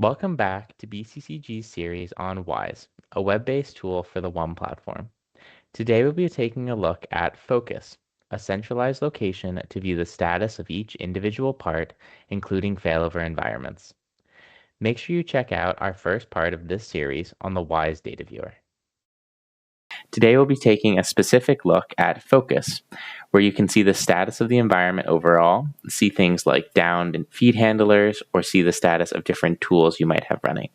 Welcome back to BCCG's series on WISE, a web-based tool for the One platform. Today we'll be taking a look at Focus, a centralized location to view the status of each individual part, including failover environments. Make sure you check out our first part of this series on the WISE data viewer. Today we'll be taking a specific look at Focus, where you can see the status of the environment overall, see things like downed and feed handlers, or see the status of different tools you might have running.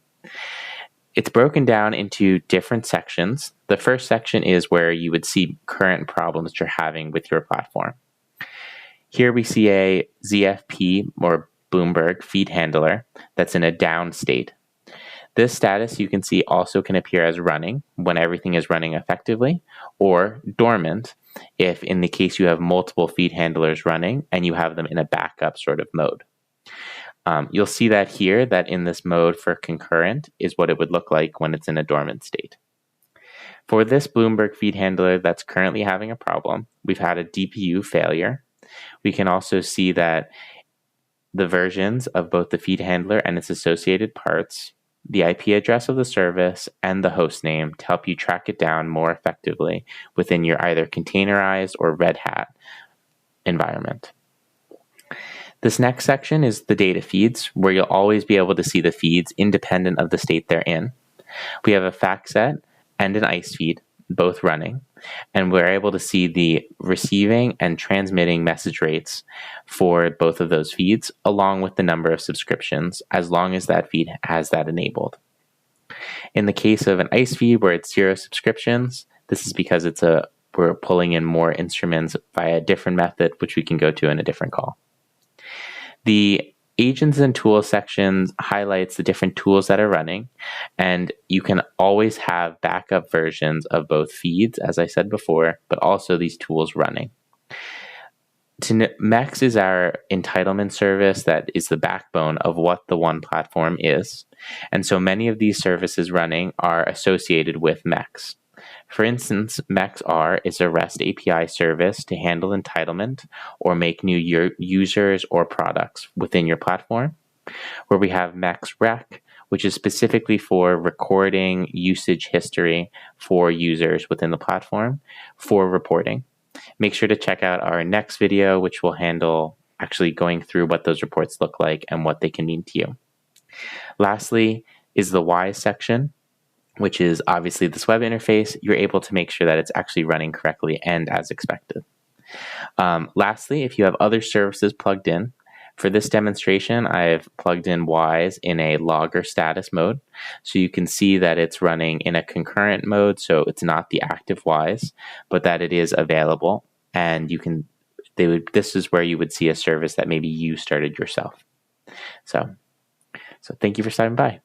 It's broken down into different sections. The first section is where you would see current problems you're having with your platform. Here we see a ZFP, or Bloomberg, feed handler that's in a down state. This status you can see also can appear as running when everything is running effectively, or dormant if in the case you have multiple feed handlers running and you have them in a backup sort of mode. You'll see that here, that in this mode for concurrent is what it would look like when it's in a dormant state. For this Bloomberg feed handler that's currently having a problem, we've had a DPU failure. We can also see that the versions of both the feed handler and its associated parts, the IP address of the service, and the host name to help you track it down more effectively within your either containerized or Red Hat environment. This next section is the data feeds, where you'll always be able to see the feeds independent of the state they're in. We have a FactSet and an ICE feed, both running, and we're able to see the receiving and transmitting message rates for both of those feeds, along with the number of subscriptions, as long as that feed has that enabled. In the case of an ICE feed where it's 0 subscriptions, this is because we're pulling in more instruments via a different method, which we can go to in a different call. The agents and tools sections highlights the different tools that are running, and you can always have backup versions of both feeds, as I said before, but also these tools running. MECS is our entitlement service that is the backbone of what the One platform is, and so many of these services running are associated with MECS. For instance, MECS R is a REST API service to handle entitlement or make new users or products within your platform, where we have MECS Rec, which is specifically for recording usage history for users within the platform for reporting. Make sure to check out our next video, which will handle actually going through what those reports look like and what they can mean to you. Lastly is the WISE section, which is obviously this web interface. You're able to make sure that it's actually running correctly and as expected. Lastly, if you have other services plugged in, for this demonstration, I've plugged in WISE in a logger status mode. So you can see that it's running in a concurrent mode, so it's not the active WISE, but that it is available. And this is where you would see a service that maybe you started yourself. So thank you for stopping by.